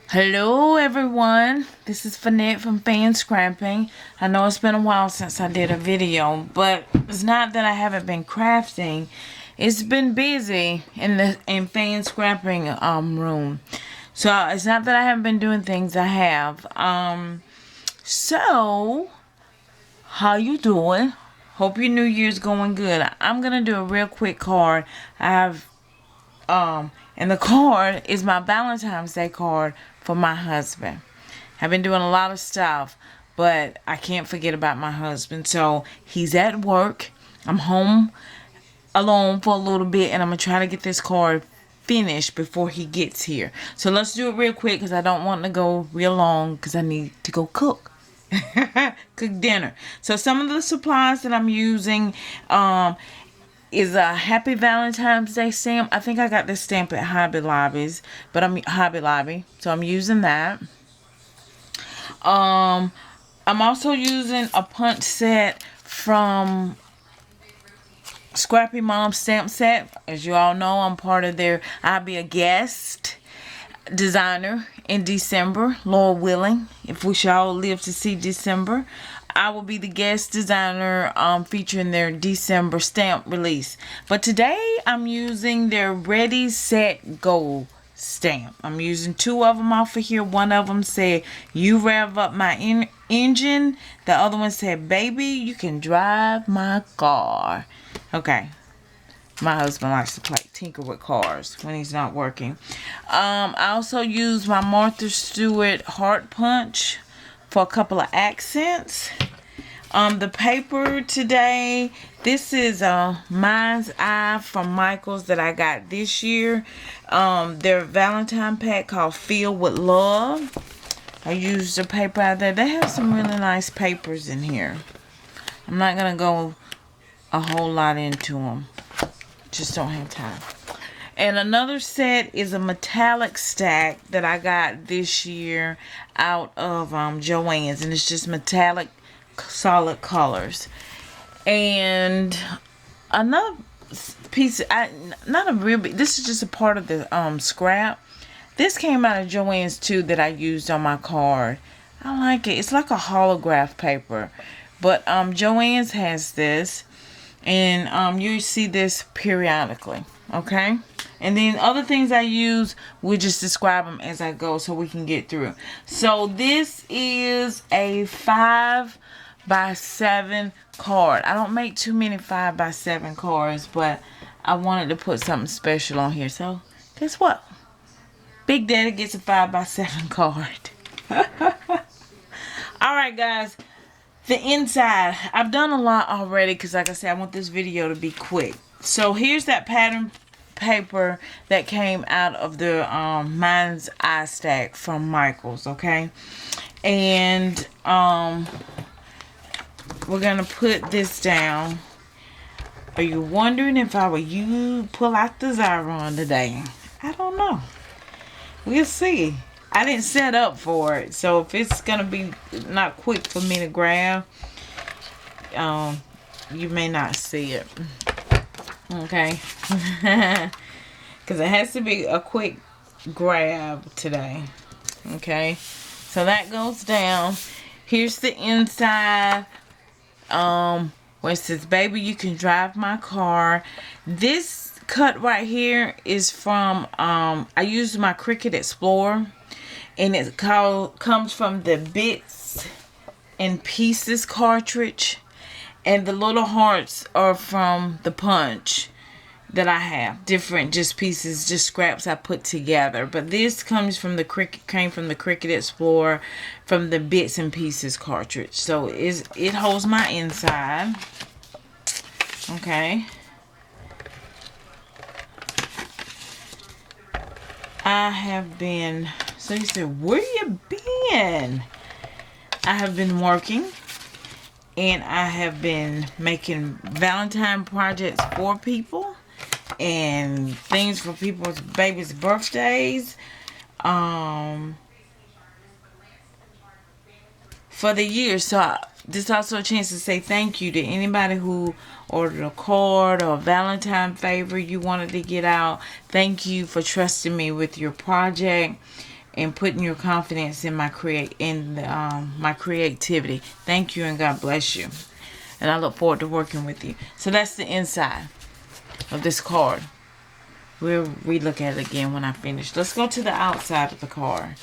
Hello everyone, this is Finette from Fan Scrapping. I know it's been a while since I did a video, but it's not that I haven't been crafting. It's been busy in the Fan Scrapping room. So it's not that I haven't been doing things, I have. So how you doing? Hope your New Year's going good. I'm gonna do a real quick card. I have and the card is my Valentine's Day card for my husband. I've been doing a lot of stuff, but I can't forget about my husband. So he's at work. I'm home alone for a little bit, and I'm gonna try to get this card finished before he gets here. So let's do it real quick because I don't want to go real long because I need to go cook. Cook dinner. So some of the supplies that I'm using is a Happy Valentine's Day stamp. I think I got this stamp at Hobby Lobby, so I'm using that. I'm also using a punch set from Scrappy Mom stamp set. As you all know, I'm part of their I'll be a guest designer in December, Lord willing. If we shall live to see December, I will be the guest designer featuring their December stamp release. But today I'm using their Ready Set Go stamp. I'm using two of them off of here. One of them said, "You rev up my engine." The other one said, "Baby, you can drive my car." Okay. My husband likes to play tinker with cars when he's not working. I also use my Martha Stewart Heart Punch for a couple of accents. The paper today, this is Mind's Eye from Michaels that I got this year. Their Valentine pack called Feel with Love. I used the paper out there. They have some really nice papers in here. I'm not going to go a whole lot into them. Just don't have time. And another set is a metallic stack that I got this year out of Joann's, and it's just metallic solid colors. And another piece, not a real big, this is just a part of the scrap. This came out of Joann's too that I used on my card. I like it. It's like a holograph paper, but Joann's has this. And you see this periodically, okay? And then other things I use, we just describe them as I go so we can get through. So this is a 5x7 card. I don't make too many 5x7 cards, but I wanted to put something special on here. So guess what? Big Daddy gets a 5x7 card. Alright, guys. The inside, I've done a lot already because like I said, I want this video to be quick. So here's that pattern paper that came out of the Mind's Eye stack from Michaels, okay? And we're going to put this down. Are you wondering if I were you pull out the Xyron today? I don't know. We'll see. I didn't set up for it, so if it's gonna be not quick for me to grab, you may not see it. Okay, because it has to be a quick grab today. Okay, so that goes down. Here's the inside, where it says, "Baby, you can drive my car." This cut right here is from I used my Cricut Explore. And it comes from the Bits and Pieces cartridge. And the little hearts are from the punch that I have. Different just pieces, just scraps I put together. But this comes from the came from the Cricut Explore from the Bits and Pieces cartridge. So it holds my inside. Okay. I have been... So you said, where you been? I have been working. And I have been making Valentine projects for people. And things for people's babies' birthdays. For the year. So this is also a chance to say thank you to anybody who ordered a card or a Valentine favor you wanted to get out. Thank you for trusting me with your project. and putting your confidence in my my creativity. Thank you and God bless you. And I look forward to working with you. So that's the inside of this card. We'll relook at it again when I finish. Let's go to the outside of the card.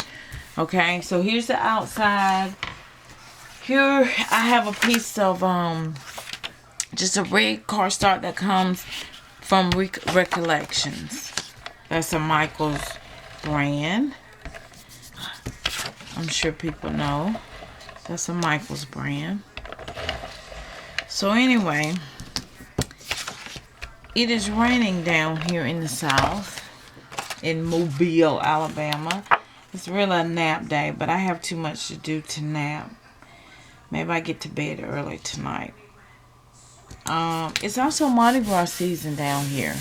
Okay, so here's the outside. Here I have a piece of just a red cardstock that comes from Recollections. That's a Michael's brand. I'm sure people know. That's a Michael's brand. So anyway, it is raining down here in the South, in Mobile, Alabama. It's really a nap day, but I have too much to do to nap. Maybe I get to bed early tonight. It's also Mardi Gras season down here.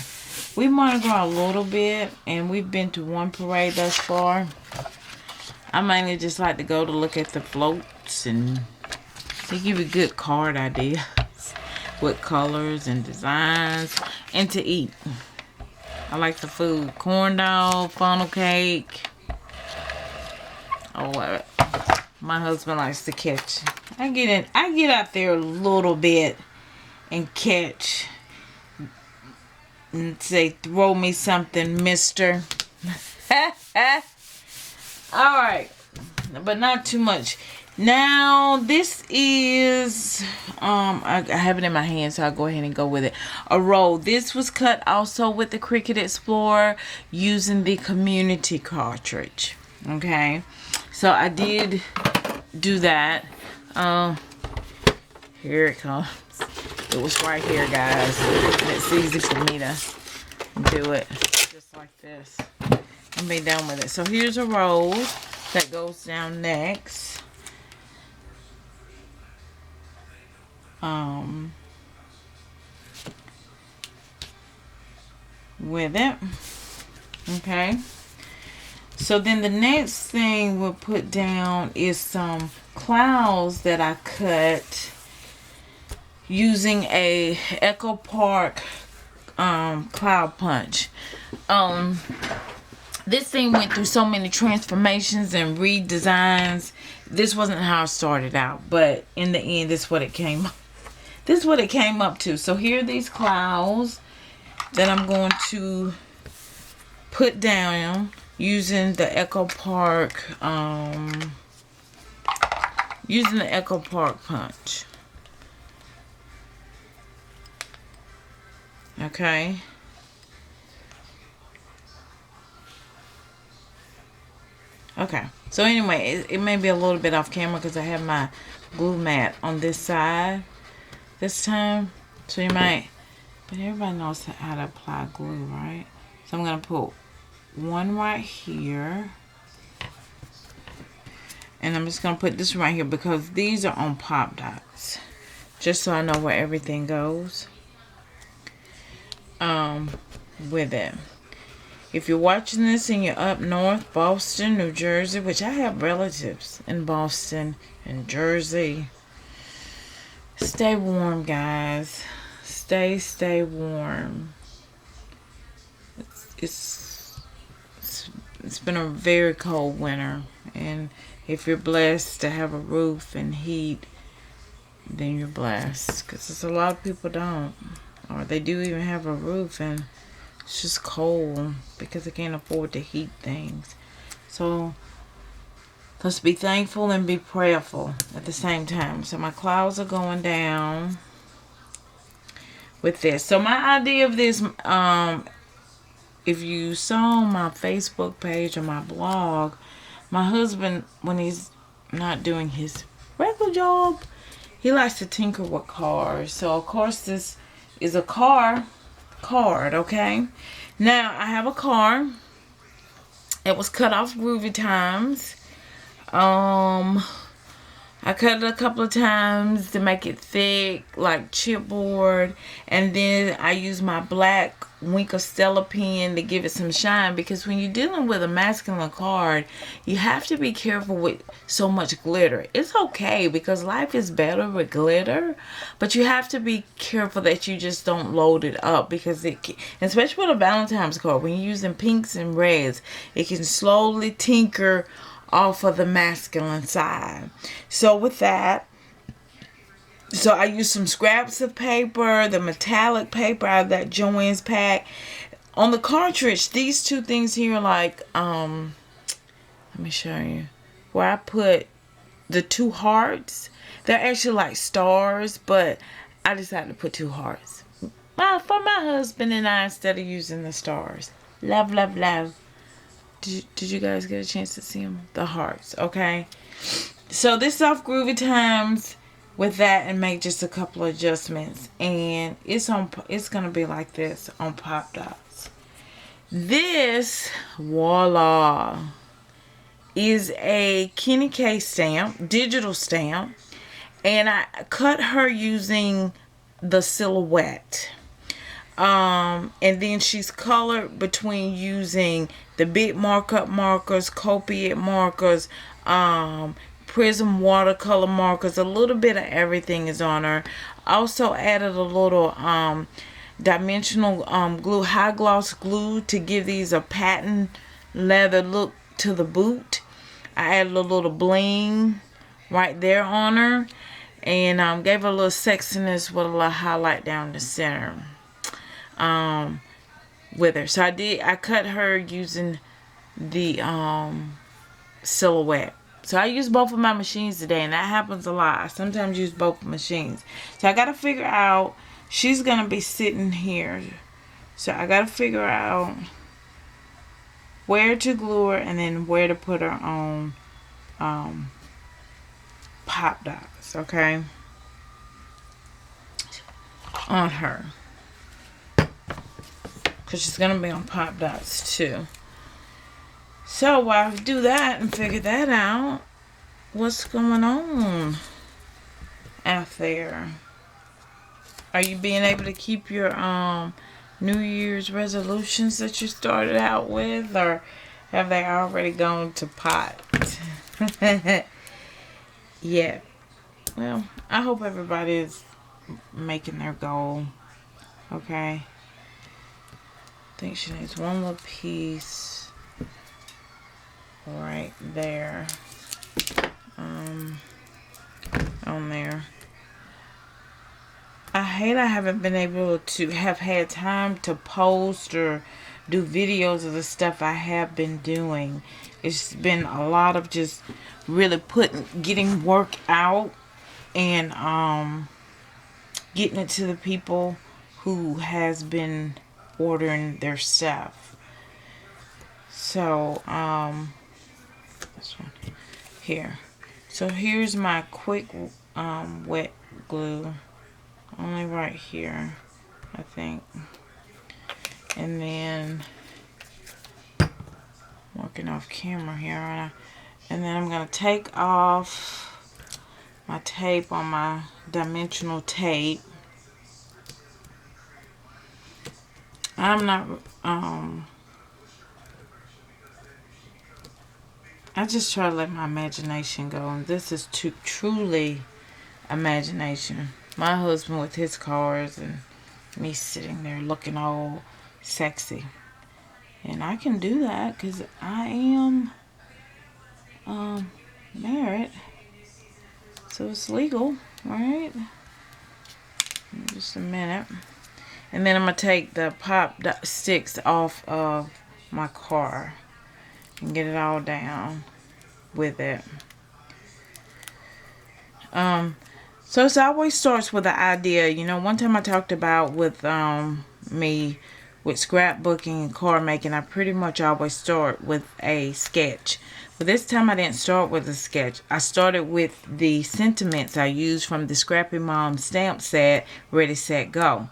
We Mardi Gras a little bit, and we've been to one parade thus far. I mainly just like to go to look at the floats, and they give you good card ideas with colors and designs, and to eat. I like the food. Corn dog, funnel cake. Oh, my husband likes to catch. I get out there a little bit and catch and say, throw me something, mister. Alright, but not too much. Now, this is, I have it in my hand, so I'll go ahead and go with it. A roll. This was cut also with the Cricut Explorer using the community cartridge. Okay, so I did do that. Here it comes. It was right here, guys. And it's easy for me to do it just like this and be done with it. So here's a roll that goes down next. With it. Okay. So then the next thing we'll put down is some clouds that I cut using a Echo Park cloud punch. This thing went through so many transformations and redesigns. This wasn't how it started out, but in the end, this is what it came up to. So here are these clouds that I'm going to put down using the Echo Park punch. Okay. Okay. So anyway, it may be a little bit off camera because I have my glue mat on this side this time. So you might, but everybody knows how to apply glue, right? So I'm going to put one right here. And I'm just going to put this right here because these are on pop dots. Just so I know where everything goes. With it. If you're watching this and you're up north, Boston, New Jersey, which I have relatives in Boston and Jersey, stay warm, guys. Stay warm. It's been a very cold winter, and if you're blessed to have a roof and heat, then you're blessed, because a lot of people don't, or they do even have a roof and it's just cold because they can't afford to heat things. So let's be thankful and be prayerful at the same time. So my clouds are going down with this. So my idea of this, if you saw my Facebook page or my blog, my husband, when he's not doing his regular job, he likes to tinker with cars. So of course this is a card, okay? Now I have a car. It was cut off Groovy Times. I I cut it a couple of times to make it thick, like chipboard. And then I use my black Wink of Stella pen to give it some shine. Because when you're dealing with a masculine card, you have to be careful with so much glitter. It's okay because life is better with glitter. But you have to be careful that you just don't load it up. Because it can, especially with a Valentine's card, when you're using pinks and reds, it can slowly tinker off of the masculine side. So with that, so I use some scraps of paper, the metallic paper out of that Joann's pack. On the cartridge, these two things here, like let me show you where I put the two hearts. They're actually like stars, but I decided to put two hearts for my husband and I instead of using the stars. Love, love, love. Did you guys get a chance to see them? The hearts, okay? So this off Groovy Times with that and make just a couple of adjustments. And it's gonna be like this on Pop Dots. This, voila, is a Kenny K stamp, digital stamp. And I cut her using the silhouette. And then she's colored between using the big markup markers, copiate markers, prism watercolor markers. A little bit of everything is on her. Also added a little dimensional glue, high gloss glue to give these a patent leather look to the boot. I added a little bling right there on her, and gave her a little sexiness with a little highlight down the center. With her. So I cut her using the silhouette. So I use both of my machines today, and that happens a lot. I sometimes use both machines. So I gotta figure out, she's gonna be sitting here. So I gotta figure out where to glue her and then where to put her on Pop Dots, okay? On her. Because she's going to be on Pop Dots too. So while I do that and figure that out, what's going on out there? Are you being able to keep your New Year's resolutions that you started out with? Or have they already gone to pot? Yeah. Well, I hope everybody is making their goal. Okay. I think she needs one little piece right there on there. I hate I haven't been able to have had time to post or do videos of the stuff I have been doing. It's been a lot of just really getting work out and getting it to the people who has been ordering their stuff. So this one here. So here's my quick wet glue, only right here, I think. And then working off camera here, and then I'm gonna take off my tape on my dimensional tape. I'm not, I just try to let my imagination go. And this is truly imagination. My husband with his cars and me sitting there looking all sexy. And I can do that because I am married. So it's legal, right? Just a minute. And then I'm going to take the pop sticks off of my car and get it all down with it. So it always starts with an idea. You know, one time I talked about with me with scrapbooking and card making, I pretty much always start with a sketch. But this time I didn't start with a sketch. I started with the sentiments I used from the Scrappy Mom stamp set, Ready, Set, Go.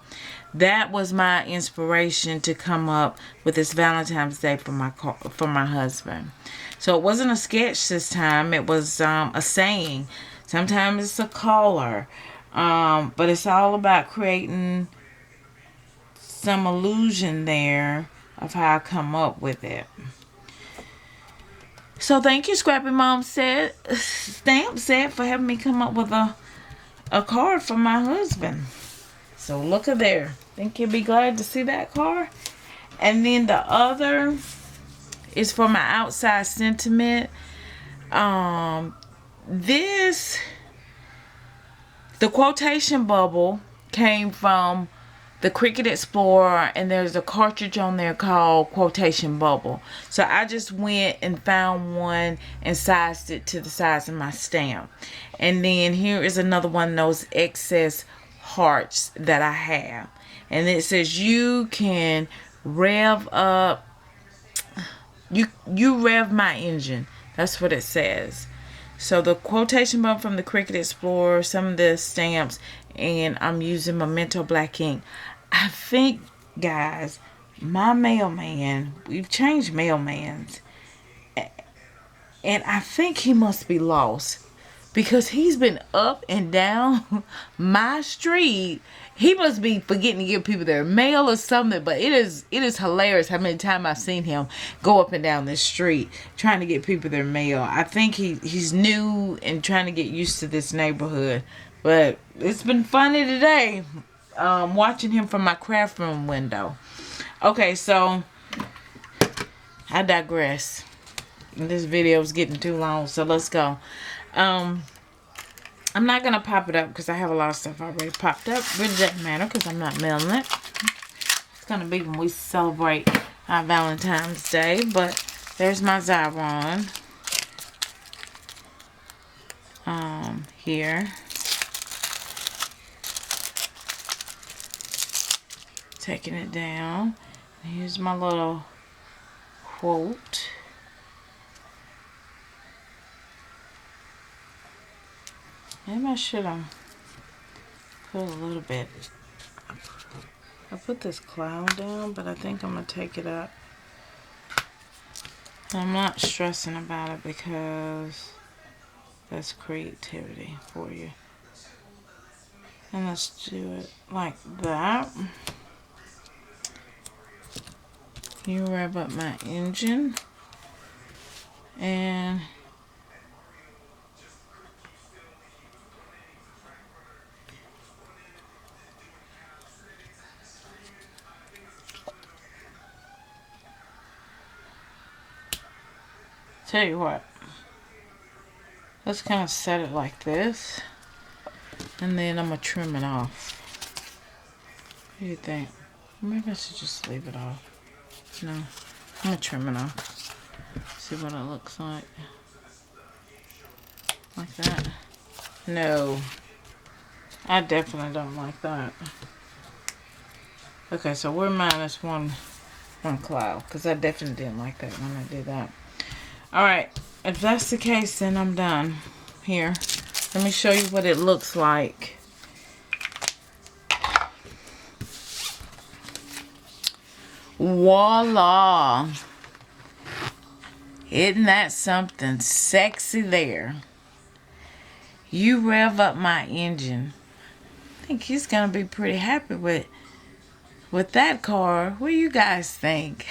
That was my inspiration to come up with this Valentine's Day for my husband. So it wasn't a sketch this time. It was a saying. Sometimes it's a color. But it's all about creating some illusion there of how I come up with it. So thank you, Scrappy Mom Stamp Set, for having me come up with a card for my husband. So look at there. Think you'll be glad to see that card. And then the other is for my outside sentiment. The quotation bubble came from the Cricut Explorer, and there's a cartridge on there called Quotation Bubble. So I just went and found one and sized it to the size of my stamp. And then here is another one of those excess hearts that I have. And it says you can rev up, you rev my engine. That's what it says. So the quotation bubble from the Cricut Explorer, some of the stamps, and I'm using Memento Black ink. I think, guys, my mailman, we've changed mailmans, and I think he must be lost because he's been up and down my street. He must be forgetting to give people their mail or something, but it is hilarious how many times I've seen him go up and down this street trying to get people their mail. I think he's new and trying to get used to this neighborhood, but it's been funny today. Watching him from my craft room window. Okay, so I digress. This video is getting too long, so let's go. I'm not gonna pop it up because I have a lot of stuff already popped up. Really doesn't matter because I'm not mailing it. It's gonna be when we celebrate our Valentine's Day. But there's my Zyron. Here. Taking it down. Here's my little quote. Maybe I should have put a little bit. I put this cloud down, but I think I'm going to take it up. I'm not stressing about it because that's creativity for you. And let's do it like that. You rev up my engine, and tell you what, let's kind of set it like this, and then I'm gonna trim it off. What do you think? Maybe I should just leave it off. No, I'm gonna trim it off. See what it looks like. Like that. No, I definitely don't like that. Okay, so we're minus one cloud because I definitely didn't like that when I did that. All right, if that's the case, then I'm done. Here, let me show you what it looks like. Voila! Isn't that something sexy there? You rev up my engine. I think he's gonna be pretty happy with that car. What do you guys think?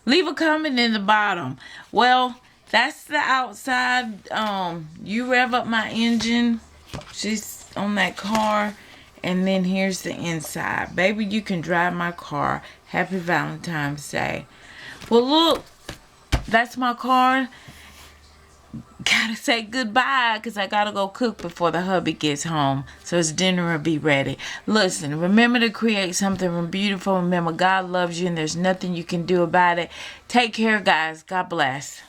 Leave a comment in the bottom. Well, that's the outside. You rev up my engine. She's on that car. And then here's the inside. Baby, you can drive my car. Happy Valentine's Day. Well, look. That's my car. Gotta say goodbye because I gotta go cook before the hubby gets home. So his dinner will be ready. Listen, remember to create something beautiful. Remember, God loves you and there's nothing you can do about it. Take care, guys. God bless.